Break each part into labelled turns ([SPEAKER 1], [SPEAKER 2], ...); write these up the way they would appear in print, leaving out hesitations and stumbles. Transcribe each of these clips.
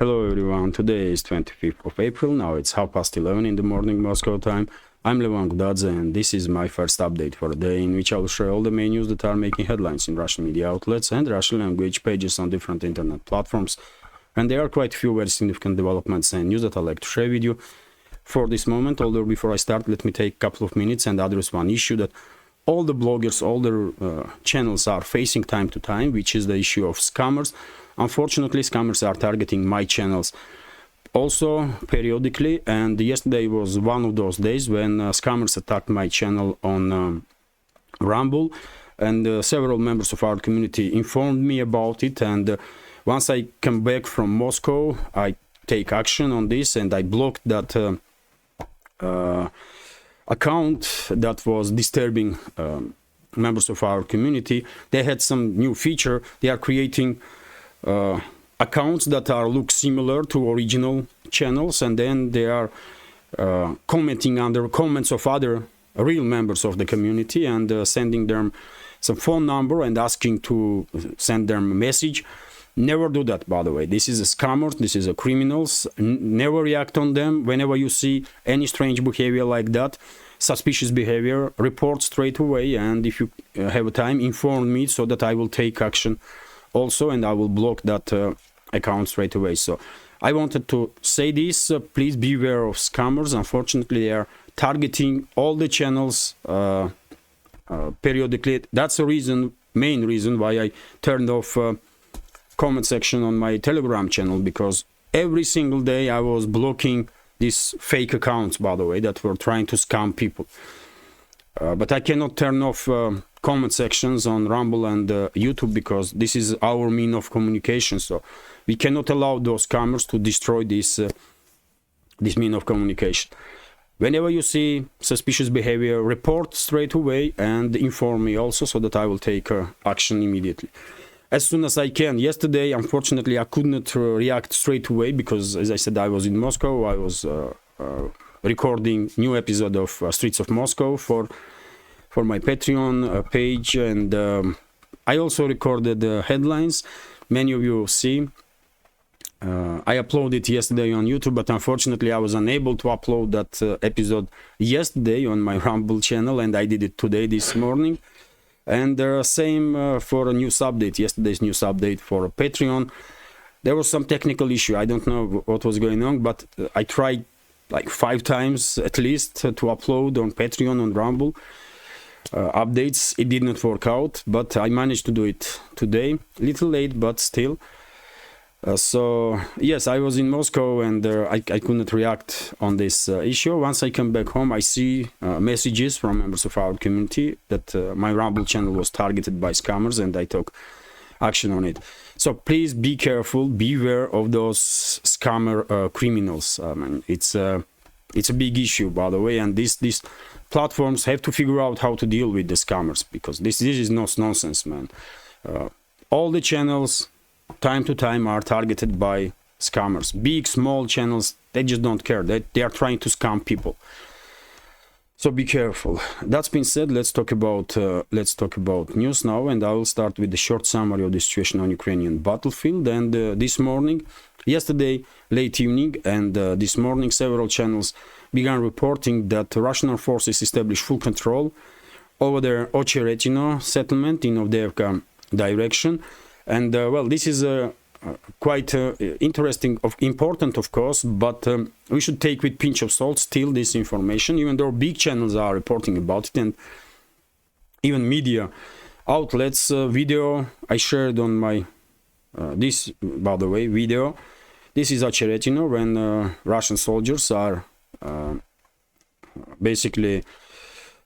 [SPEAKER 1] Hello everyone, today is 25th of April, now it's 11:30 in the morning Moscow time. I'm Levan Gudadze and this is my first update for the day in which I will share all the main news that are making headlines in Russian media outlets and Russian language pages on different internet platforms. And there are quite a few very significant developments and news that I'd like to share with you for this moment. Although before I start, let me take a couple of minutes and address one issue that all the bloggers, all the channels are facing time to time, which is the issue of scammers. Unfortunately, scammers are targeting my channels also periodically, and yesterday was one of those days when scammers attacked my channel on Rumble, and several members of our community informed me about it. And once I come back from Moscow, I take action on this and I blocked that account that was disturbing members of our community. They had some new feature. They are creating accounts that look similar to original channels, and then they are commenting under comments of other real members of the community and sending them some phone number and asking to send them a message. Never do that, by the way. This is a scammers, this is a criminals. Never react on them. Whenever you see any strange behavior like that, suspicious behavior, report straight away, and if you have time, inform me so that I will take action also, and I will block that account straight away. So I wanted to say this, please beware of scammers. Unfortunately, they are targeting all the channels periodically. That's the reason, main reason why I turned off comment section on my Telegram channel, because every single day I was blocking these fake accounts, by the way, that were trying to scam people. But I cannot turn off comment sections on Rumble and YouTube, because this is our mean of communication. So we cannot allow those scammers to destroy this mean of communication. Whenever you see suspicious behavior, report straight away and inform me also, so that I will take action immediately as soon as I can. Yesterday, unfortunately, I could not react straight away because, as I said, I was in Moscow. I was recording new episode of Streets of Moscow for my Patreon page, and I also recorded headlines. Many of you see. I uploaded yesterday on YouTube, but unfortunately I was unable to upload that episode yesterday on my Rumble channel, and I did it today, this morning. And same for a news update, yesterday's news update for Patreon. There was some technical issue. I don't know what was going on, but I tried like 5 times at least to upload on Patreon, on Rumble updates. It did not work out, but I managed to do it today. A little late, but still. So yes, I was in Moscow, and I could not react on this issue. Once I come back home, I see messages from members of our community that my Rumble channel was targeted by scammers, and I took action on it. So please be careful, beware of those scammer criminals. It's a big issue, by the way, and these platforms have to figure out how to deal with the scammers, because this is not nonsense, man. All the channels time to time are targeted by scammers. Big, small channels, they just don't care. They are trying to scam people. So be careful. That's been said, let's talk about news now, and I will start with the short summary of the situation on Ukrainian battlefield. And this morning, yesterday late evening, and this morning, several channels began reporting that Russian forces established full control over their Ocheretino settlement in Avdiivka direction. And well, this is quite interesting, important, of course, but we should take with pinch of salt still this information, even though big channels are reporting about it, and even media outlets. Video I shared on my this, by the way, video. This is Ocheretino, when Russian soldiers are basically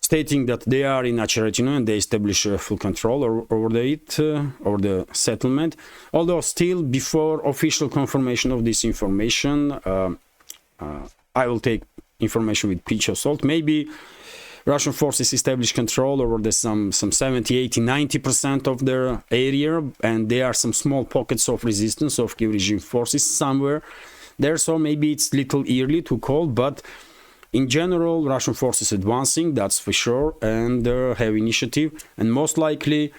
[SPEAKER 1] stating that they are in Ocheretino and they establish full control over the settlement. Although still, before official confirmation of this information, I will take information with pinch of salt. Maybe Russian forces establish control over some 70, 80, 90% of their area, and there are some small pockets of resistance of Kiev regime forces somewhere there. So maybe it's little early to call, but in general, Russian forces advancing, that's for sure, and have initiative, and most likely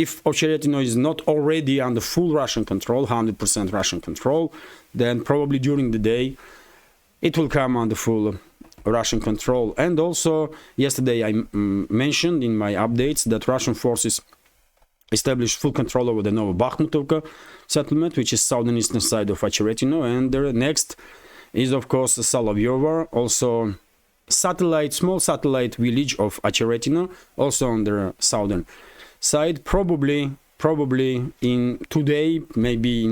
[SPEAKER 1] if Ocheretino is not already under full Russian control, 100% Russian control, then probably during the day it will come under full Russian control. And also yesterday I mentioned in my updates that Russian forces established full control over the Novobakhmutovka settlement, which is southeastern side of Ocheretino, and the next is of course Solovyovo, also small satellite village of Ocheretino, also on the southern side. Probably in today, maybe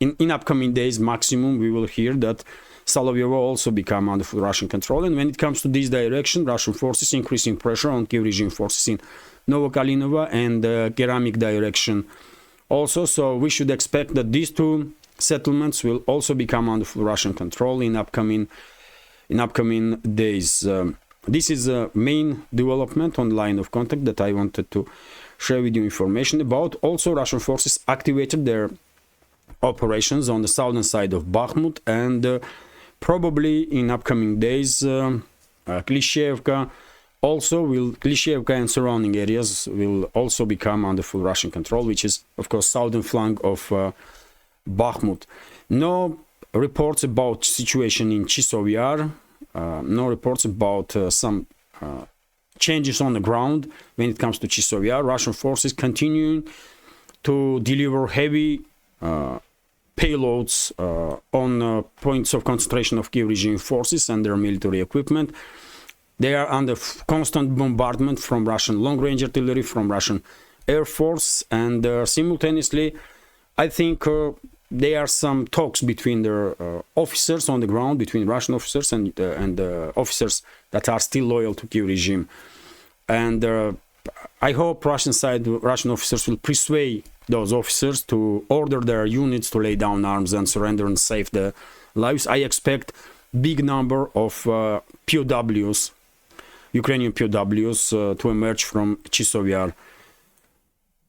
[SPEAKER 1] in upcoming days maximum, we will hear that Solovyovo also become under Russian control. And when it comes to this direction, Russian forces increasing pressure on Kiev regime forces in Novokalinovo and Keramik direction also. So we should expect that these two settlements will also become under Russian control in upcoming days. This is a main development on line of contact that I wanted to share with you information about. Also, Russian forces activated their operations on the southern side of Bakhmut, and probably in upcoming days Klishchiivka and surrounding areas will also become under full Russian control, which is of course southern flank of Bakhmut. No reports about situation in Chisov Yar, no reports about some changes on the ground when it comes to Chisov Yar. Russian forces continuing to deliver heavy payloads on points of concentration of Kiev regime forces and their military equipment. They are under constant bombardment from Russian long-range artillery, from Russian Air Force, and simultaneously, I think there are some talks between their officers on the ground, between Russian officers and officers that are still loyal to Kiev regime. And I hope Russian officers will persuade those officers to order their units to lay down arms and surrender and save their lives. I expect big number of POWs, Ukrainian POWs, to emerge from Chisov Yar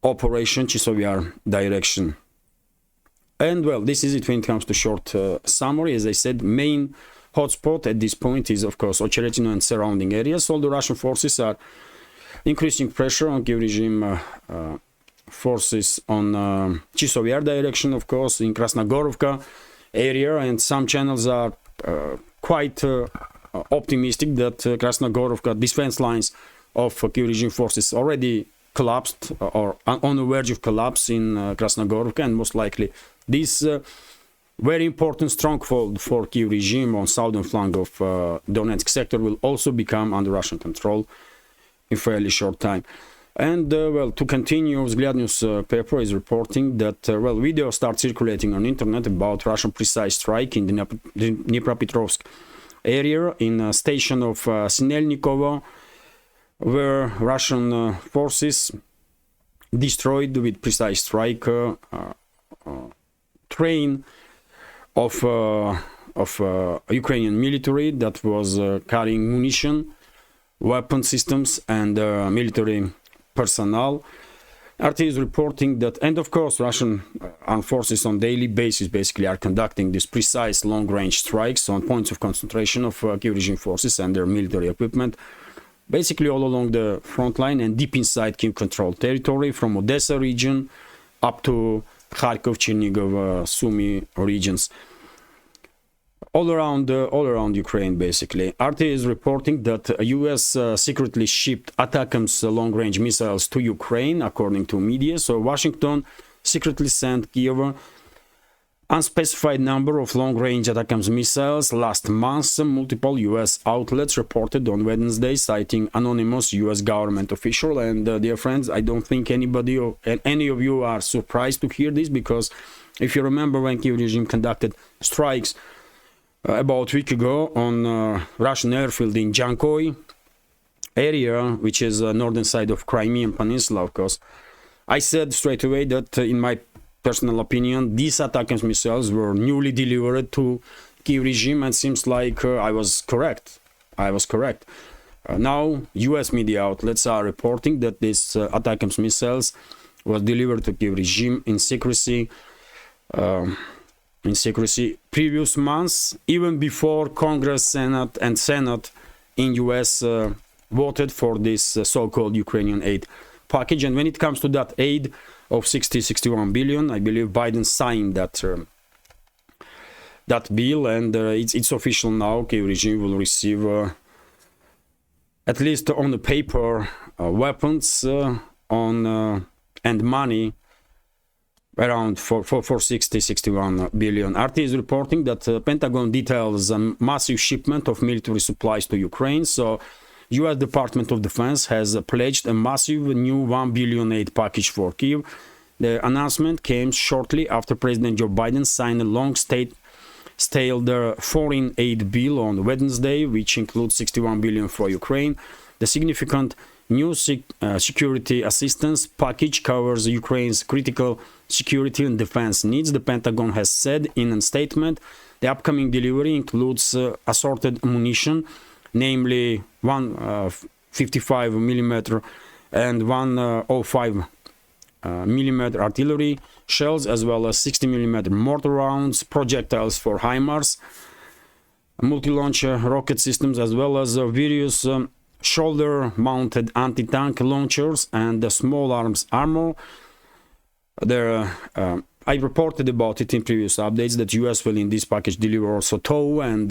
[SPEAKER 1] operation, Chisov Yar direction. And well, this is it when it comes to short summary. As I said, main hotspot at this point is of course Ocheretino and surrounding areas. All the Russian forces are increasing pressure on Kiev regime forces on Chisov Yar direction, of course, in Krasnogorovka area, and some channels are quite optimistic that Krasnogorovka defense lines of Kiev regime forces already collapsed or on the verge of collapse in Krasnogorovka, and most likely this very important stronghold for Kiev regime on southern flank of Donetsk sector will also become under Russian control in fairly short time. And well, to continue, Vzгляд newspaper is reporting that video start circulating on internet about Russian precise strike in the Dnipropetrovsk area in a station of Sinelnikovo, where Russian forces destroyed with precise strike train of Ukrainian military that was carrying munition, weapon systems, and military personnel. RT is reporting that, and of course Russian armed forces on daily basis basically are conducting these precise long-range strikes on points of concentration of Kiev regime forces and their military equipment, basically all along the front line and deep inside Kiev controlled territory, from Odessa region up to Kharkov, Chernigov, Sumy regions, all around Ukraine basically. RT is reporting that US secretly shipped ATACMS long-range missiles to Ukraine, according to media. So Washington secretly sent Kiev unspecified number of long-range ATACMS missiles last month. Multiple US outlets reported on Wednesday, citing anonymous US government official. And dear friends, I don't think any of you are surprised to hear this, because if you remember when Kiev regime conducted strikes about a week ago on Russian airfield in Jankoy area, which is northern side of Crimean Peninsula, of course, I said straight away that in my personal opinion, these ATACMS missiles were newly delivered to Kiev regime, and seems like I was correct. Now US media outlets are reporting that these ATACMS missiles was delivered to Kiev regime in secrecy previous months, even before Congress, Senate in US voted for this so-called Ukrainian aid package. And when it comes to that aid of 61 billion, I believe Biden signed that that bill, and it's official now. Kyiv regime will receive, at least on the paper, weapons and money around for 61 billion. RT is reporting that Pentagon details a massive shipment of military supplies to Ukraine. So US Department of Defense has pledged a massive new 1 billion aid package for Kyiv. The announcement came shortly after President Joe Biden signed a long-stalled foreign aid bill on Wednesday, which includes 61 billion for Ukraine. The significant new security assistance package covers Ukraine's critical security and defense needs, the Pentagon has said in a statement. The upcoming delivery includes assorted ammunition, namely 155 mm and 105 mm artillery shells, as well as 60 mm mortar rounds, projectiles for HIMARS, multi-launch rocket systems, as well as various shoulder-mounted anti-tank launchers and small arms armor. I reported about it in previous updates that US will in this package deliver also TOW and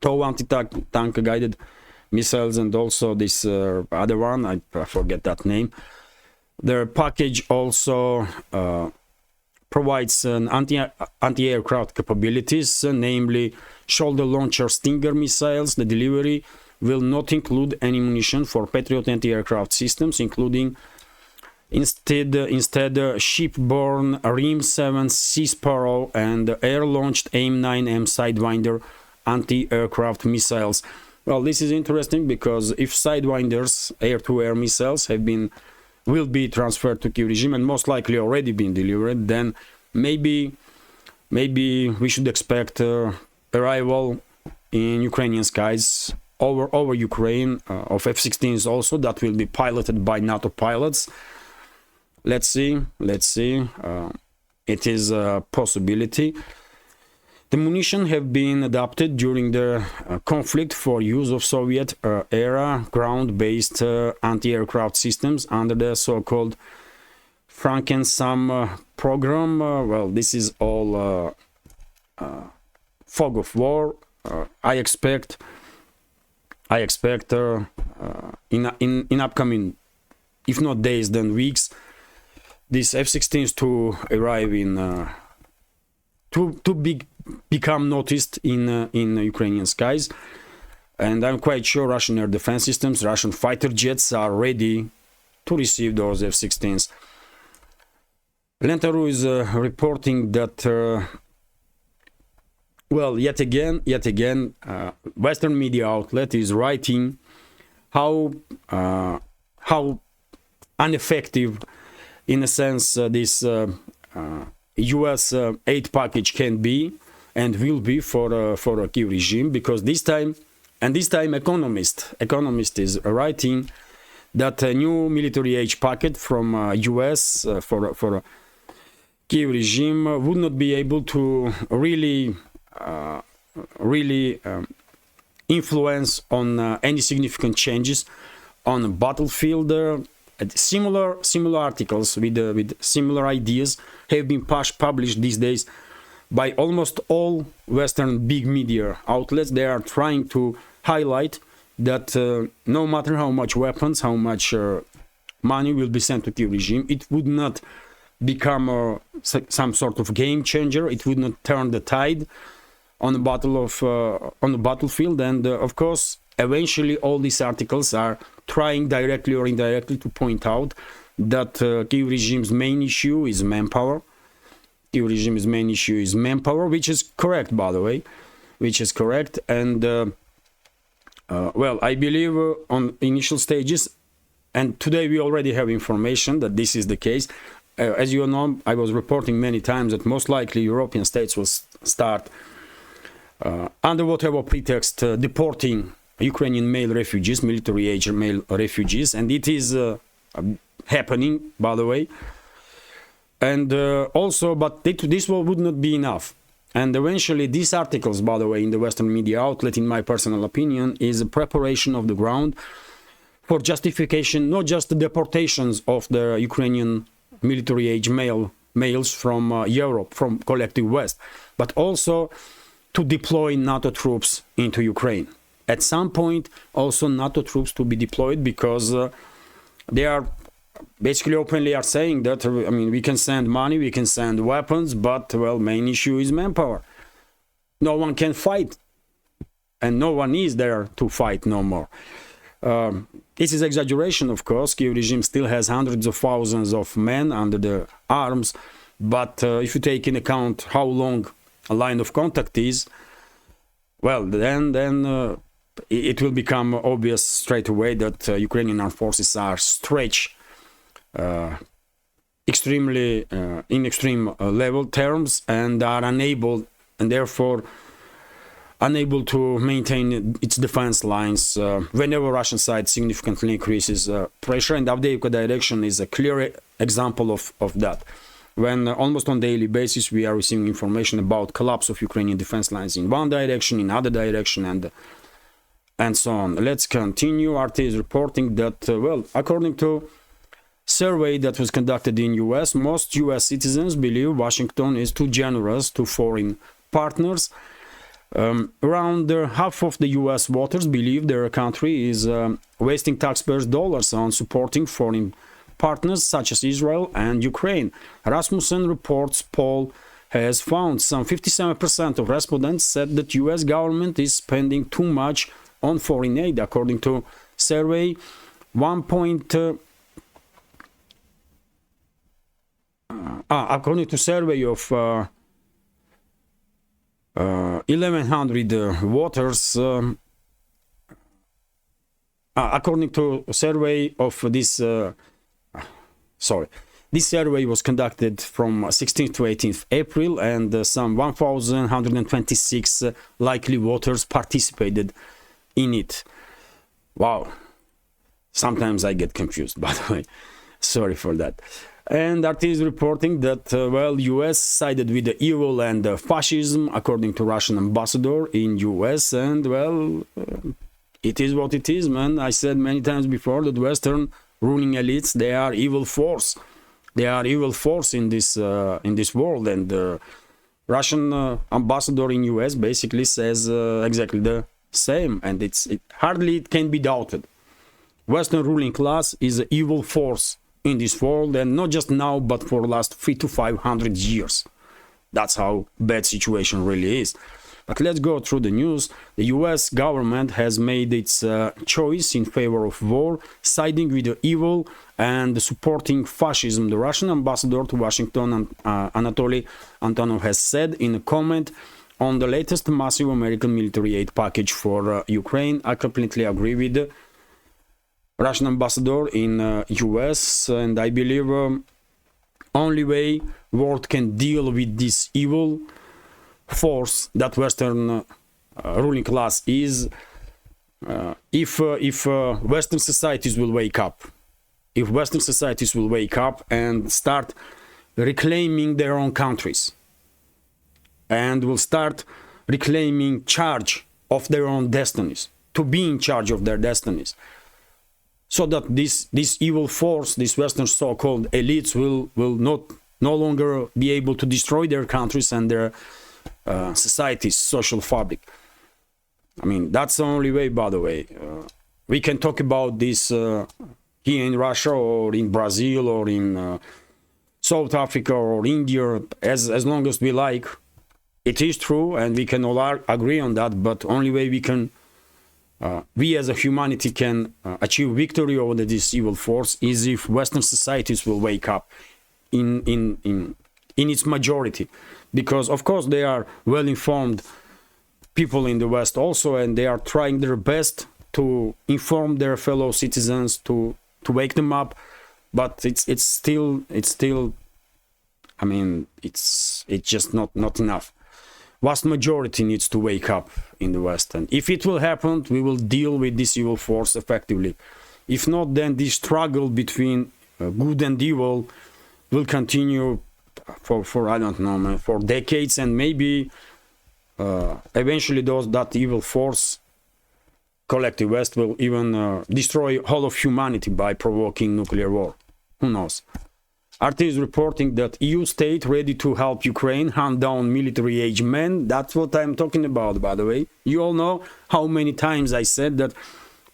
[SPEAKER 1] TOW anti-tank guided missiles, and also this other one, I forget that name. The package also provides anti-aircraft capabilities, namely shoulder launcher Stinger missiles. The delivery will not include any ammunition for Patriot anti-aircraft systems, including instead shipborne RIM-7 Sea Sparrow and air-launched AIM-9M Sidewinder anti-aircraft missiles. Well, this is interesting because if Sidewinders, air-to-air missiles, will be transferred to Kyiv regime and most likely already been delivered, then maybe we should expect arrival in Ukrainian skies over Ukraine of F-16s also that will be piloted by NATO pilots. Let's see. It is a possibility. The munition have been adapted during the conflict for use of Soviet-era ground-based anti-aircraft systems under the so-called Frankenstein program. Well, this is all fog of war. I expect in upcoming, if not days, then weeks, these F-16s to arrive in become noticed in Ukrainian skies, and I'm quite sure Russian air defense systems, Russian fighter jets are ready to receive those F-16s. Lentaru is reporting that well, yet again, Western media outlet is writing how ineffective, in a sense, this US aid package can be and will be for a Kyiv regime, because this time Economist is writing that a new military aid packet from US for a Kyiv regime would not be able to really influence on any significant changes on the battlefield. Similar articles with similar ideas have been published these days by almost all Western big media outlets. They are trying to highlight that no matter how much weapons, how much money will be sent to Kyiv regime, it would not become some sort of game changer. It would not turn the tide on the battlefield. And of course, eventually all these articles are trying directly or indirectly to point out that Kyiv regime's main issue is manpower. Kyiv regime's main issue is manpower, which is correct, by the way, which is correct. And well, I believe on initial stages, and today we already have information that this is the case. As you know, I was reporting many times that most likely European states will start under whatever pretext deporting Ukrainian male refugees, military age male refugees, and it is happening, by the way. And also, but this would not be enough. And eventually, these articles, by the way, in the Western media outlet, in my personal opinion, is a preparation of the ground for justification, not just the deportations of the Ukrainian military age males from Europe, from collective West, but also to deploy NATO troops into Ukraine. At some point, also NATO troops to be deployed, because they are basically openly are saying that, I mean, we can send money, we can send weapons, but, well, main issue is manpower. No one can fight, and no one is there to fight no more. This is exaggeration, of course. Kiev regime still has hundreds of thousands of men under the arms, but if you take in account how long a line of contact is, well, then it will become obvious straight away that Ukrainian armed forces are stretched extremely in extreme level terms, and are unable, and therefore unable to maintain its defense lines whenever Russian side significantly increases pressure. And Avdiivka direction is a clear example of that. When almost on daily basis we are receiving information about collapse of Ukrainian defense lines in one direction, in other direction, and so on. Let's continue. RT is reporting that, well, according to survey that was conducted in US, most US citizens believe Washington is too generous to foreign partners. Around half of the US voters believe their country is wasting taxpayers' dollars on supporting foreign partners such as Israel and Ukraine. Rasmussen reports poll has found some 57% of respondents said that US government is spending too much on foreign aid. According to survey, according to survey of 1100 voters, according to survey of this this survey was conducted from 16th to 18th April, and some 1126 likely voters participated in it. Wow, sometimes I get confused, by the way, sorry for that. And RT is reporting that, well, US sided with the evil and fascism, according to Russian ambassador in US, and, well, it is what it is, man. I said many times before that Western ruling elites, they are evil force. They are evil force in this world, and Russian ambassador in US basically says exactly the same, and it hardly can be doubted. Western ruling class is an evil force in this world, and not just now, but for the last 300 to 500 years. That's how bad situation really is. But let's go through the news. The US government has made its choice in favor of war, siding with the evil and supporting fascism. The Russian ambassador to Washington, Anatoly Antonov, has said in a comment on the latest massive American military aid package for Ukraine. I completely agree with the Russian ambassador in US, and I believe only way world can deal with this evil force that Western ruling class is if Western societies will wake up. If Western societies will wake up and start reclaiming their own countries, and will start reclaiming charge of their own destinies, to be in charge of their destinies, so that this evil force, this Western so-called elites, will no longer be able to destroy their countries and their society's social fabric. I mean, that's the only way, by the way. We can talk about this here in Russia or in Brazil or in South Africa or India as long as we like. It is true, and we can all agree on that, but only way we can we as a humanity can achieve victory over this evil force is if Western societies will wake up in its majority. Because, of course, they are well-informed people in the West also, and they are trying their best to inform their fellow citizens, to wake them up. But it's still, I mean, it's just not enough. Vast majority needs to wake up in the West, and if it will happen, we will deal with this evil force effectively. If not, then this struggle between good and evil will continue for I don't know, man, for decades, and maybe eventually that evil force collective West will even destroy all of humanity by provoking nuclear war. Who knows? RT is reporting that EU state ready to help Ukraine hunt down military-age men. That's what I'm talking about, by the way. You all know how many times I said that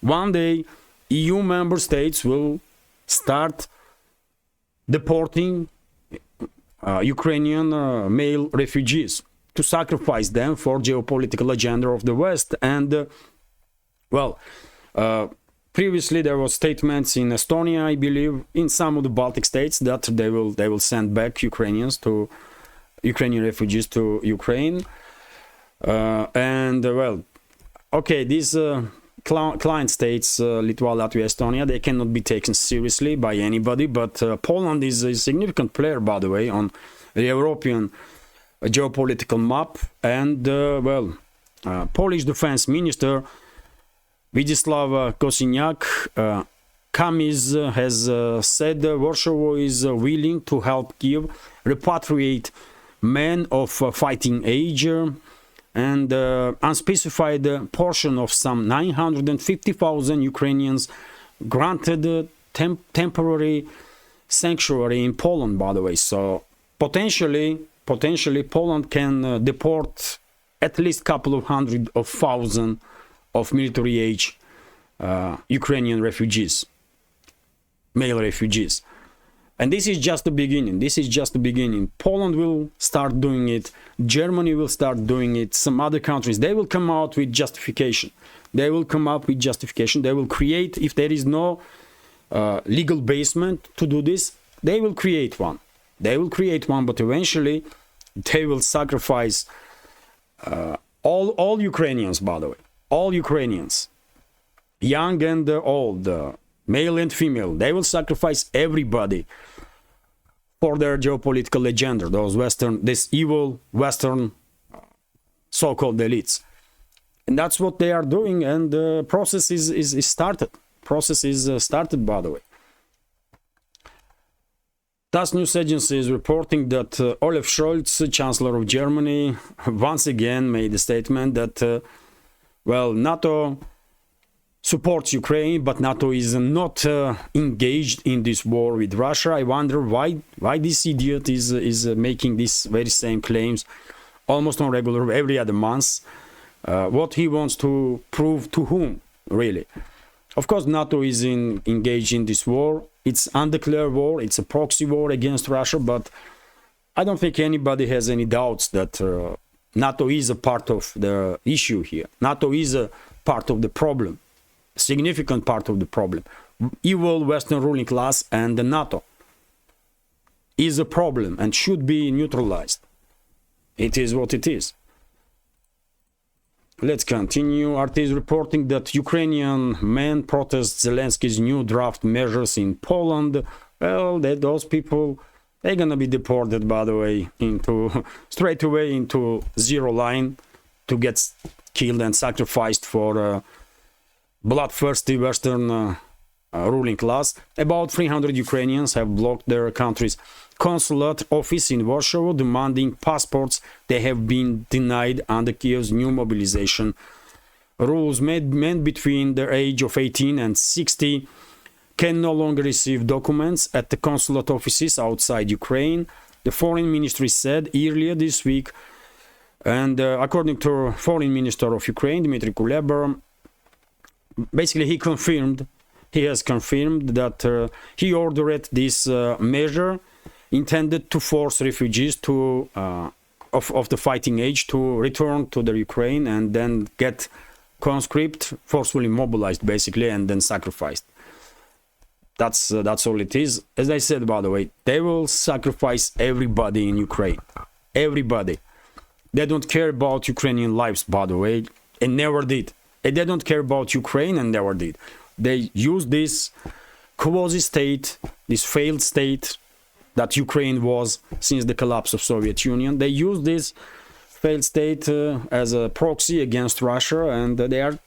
[SPEAKER 1] one day EU member states will start deporting Ukrainian male refugees to sacrifice them for geopolitical agenda of the West. And previously there was statements in Estonia, I believe, in some of the Baltic states that they will send back Ukrainian refugees to Ukraine. These client states, Lithuania, Latvia, Estonia, they cannot be taken seriously by anybody, but Poland is a significant player, by the way, on the European geopolitical map. And Polish defense minister Władysław Kosiniak has said Warsaw is willing to help Kiev repatriate men of fighting age, and unspecified portion of some 950,000 Ukrainians granted temporary sanctuary in Poland, by the way. So potentially Poland can deport at least a couple of hundred of thousand of military age Ukrainian refugees, male refugees. And this is just the beginning. This is just the beginning. Poland will start doing it. Germany will start doing it. Some other countries, they will come out with justification. They will come up with justification. They will create, if there is no legal basement to do this, they will create one. They will create one, but eventually they will sacrifice all Ukrainians, by the way. All Ukrainians, young and old, male and female, they will sacrifice everybody for their geopolitical agenda, this evil Western so-called elites. And that's what they are doing, and the process is started. Process is started, by the way. TASS news agency is reporting that Olaf Scholz, Chancellor of Germany, once again made a statement that, NATO supports Ukraine, but NATO is not engaged in this war with Russia. I wonder why this idiot is making these very same claims almost on regular, every other month. What he wants to prove to whom, really? Of course, NATO is engaged in this war. It's undeclared war. It's a proxy war against Russia, but I don't think anybody has any doubts that NATO is a part of the issue here. NATO is a part of the problem. Significant part of the problem. Evil Western ruling class and the NATO is a problem and should be neutralized. It is what it is. Let's continue. RT is reporting that Ukrainian men protest Zelensky's new draft measures in Poland. Well, those people, they're gonna be deported, by the way, straight away into zero line to get killed and sacrificed for bloodthirsty Western ruling class. About 300 Ukrainians have blocked their country's consulate office in Warsaw, demanding passports they have been denied under Kiev's new mobilization rules. Men between the age of 18 and 60 can no longer receive documents at the consulate offices outside Ukraine, the foreign ministry said earlier this week. And according to Foreign Minister of Ukraine, Dmitry Kuleba, basically he has confirmed that he ordered this measure intended to force refugees of the fighting age to return to the Ukraine and then get conscript, forcefully mobilized basically, and then sacrificed. That's all it is. As I said, by the way, they will sacrifice everybody in Ukraine. Everybody. They don't care about Ukrainian lives, by the way, and never did. And they don't care about Ukraine and never did. They use this quasi-state, this failed state that Ukraine was since the collapse of Soviet Union. They use this failed state as a proxy against Russia, and they are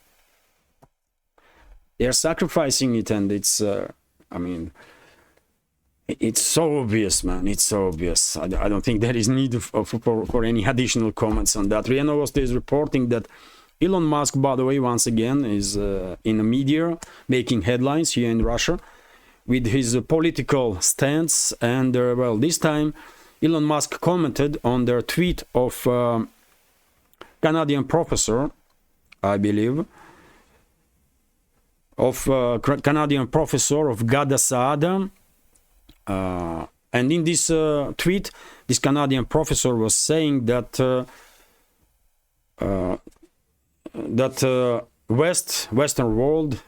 [SPEAKER 1] sacrificing it. And it's, it's so obvious, man. It's so obvious. I don't think there is need for any additional comments on that. RIA Novosti is reporting that Elon Musk, by the way, once again, is in the media making headlines here in Russia with his political stance. And well, this time Elon Musk commented on the tweet of Canadian professor, I believe, of Canadian professor of Gada Saada. And in this tweet, this Canadian professor was saying that Western world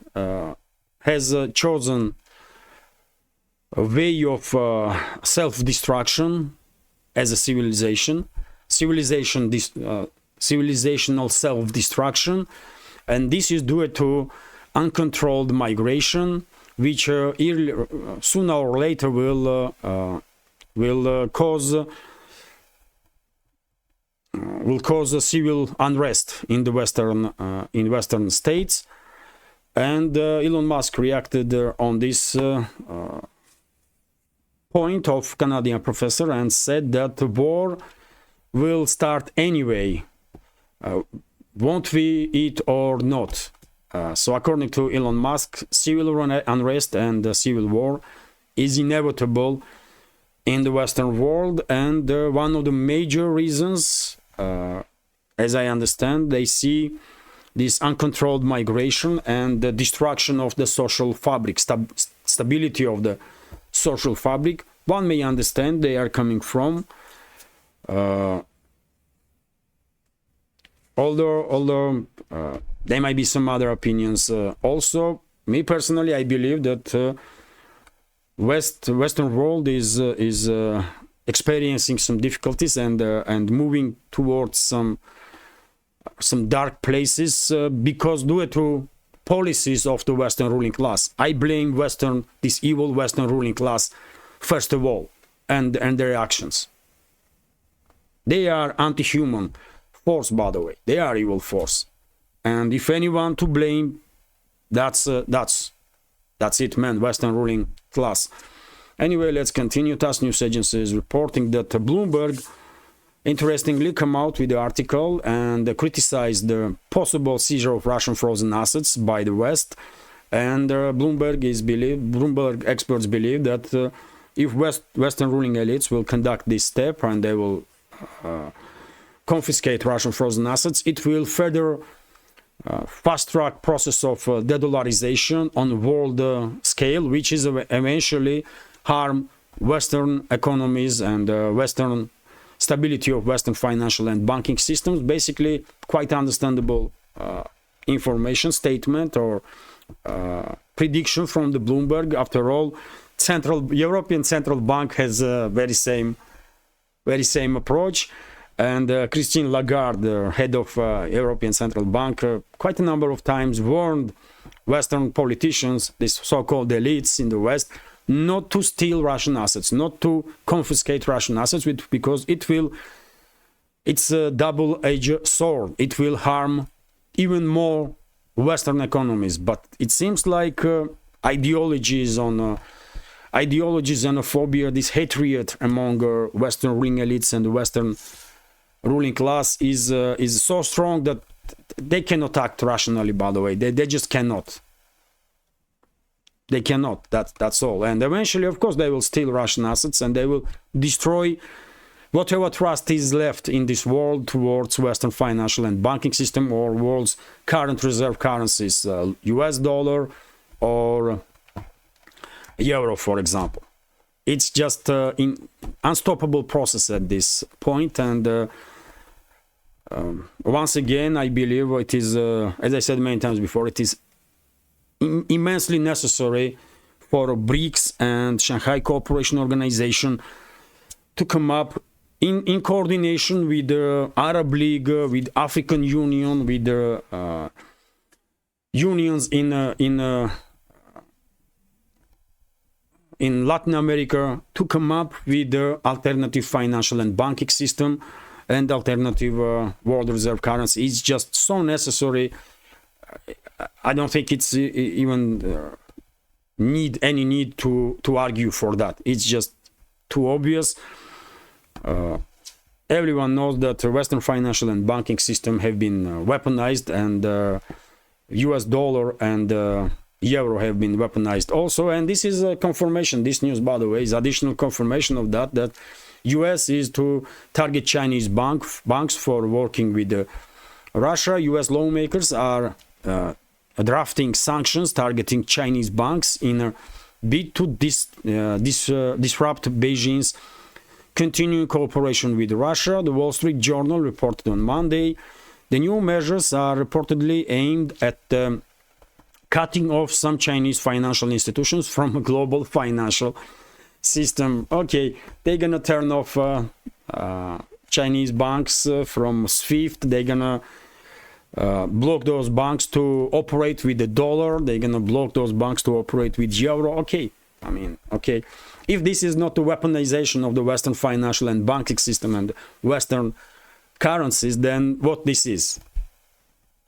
[SPEAKER 1] has chosen a way of self-destruction as a civilizational self-destruction, and this is due to uncontrolled migration, which sooner or later will cause a civil unrest in the Western states. And Elon Musk reacted on this point of Canadian professor and said that the war will start anyway, won't we it or not. So according to Elon Musk, civil unrest and civil war is inevitable in the Western world, and one of the major reasons, as I understand, they see this uncontrolled migration and the destruction of the social fabric, stability of the social fabric. One may understand they are coming from, although there might be some other opinions also. Me personally, I believe that Western world is experiencing some difficulties and moving towards some dark places because due to policies of the Western ruling class. I blame this evil Western ruling class first of all, and their actions. They are anti-human force, by the way. They are evil force. And if anyone to blame, that's it, man. Western ruling class. Anyway, let's continue. TASS news agency is reporting that Bloomberg, interestingly, come out with the article and criticized the possible seizure of Russian frozen assets by the West. And Bloomberg experts believe that if Western ruling elites will conduct this step and they will confiscate Russian frozen assets, it will further fast-track process of de-dollarization on world scale, which is eventually harm Western economies and Western stability of Western financial and banking systems. Basically, quite understandable information statement or prediction from the Bloomberg. After all, European Central Bank has a very same approach. And Christine Lagarde, head of European Central Bank, quite a number of times warned Western politicians, these so-called elites in the West, not to steal Russian assets, not to confiscate Russian assets, because it's a double-edged sword. It will harm even more Western economies. But it seems like ideologies, xenophobia, this hatred among Western ruling elites and the Western ruling class is so strong that they cannot act rationally, by the way. They just cannot. They cannot. That's all. And eventually, of course, they will steal Russian assets and they will destroy whatever trust is left in this world towards Western financial and banking system or world's current reserve currencies, US dollar or euro, for example. It's just an unstoppable process at this point. And once again, I believe it is, as I said many times before, it is immensely necessary for BRICS and Shanghai Cooperation Organization to come up in coordination with the Arab League, with African Union, with the unions in Latin America, to come up with the alternative financial and banking system and alternative world reserve currency. It's just so necessary. I don't think it's even any need to argue for that. It's just too obvious. everyone knows that the Western financial and banking system have been weaponized, and US dollar and euro have been weaponized also. And this is a confirmation, this news, by the way, is additional confirmation of that US is to target Chinese banks for working with Russia. US lawmakers are drafting sanctions targeting Chinese banks in a bid to disrupt Beijing's continuing cooperation with Russia. The Wall Street Journal reported on Monday the new measures are reportedly aimed at cutting off some Chinese financial institutions from a global financial system. Okay, they're gonna turn off Chinese banks from SWIFT. They're gonna block those banks to operate with the dollar. They're gonna block those banks to operate with euro. Okay, I mean, okay. If this is not the weaponization of the Western financial and banking system and Western currencies, then what this is?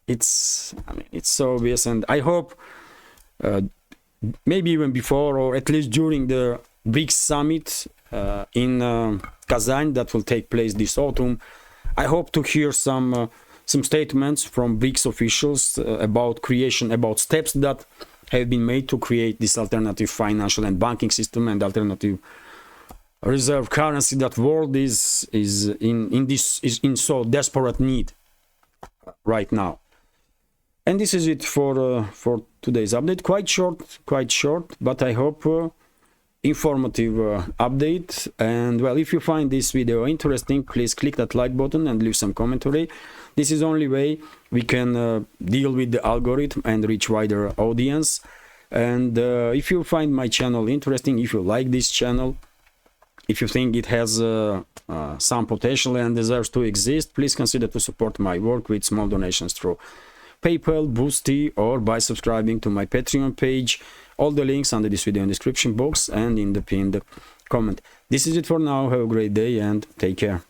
[SPEAKER 1] It's, I mean, it's so obvious. And I hope maybe even before, or at least during the BRICS summit in Kazan that will take place this autumn, I hope to hear some statements from BRICS officials about steps that have been made to create this alternative financial and banking system and alternative reserve currency that world is in so desperate need right now. And this is it for today's update. Quite short, but I hope informative update. And well, if you find this video interesting, please click that like button and leave some commentary. This is the only way we can deal with the algorithm and reach wider audience. And if you find my channel interesting, if you like this channel, if you think it has some potential and deserves to exist, please consider to support my work with small donations through PayPal, Boosty, or by subscribing to my Patreon page. All the links under this video in the description box and in the pinned comment. This is it for now. Have a great day and take care.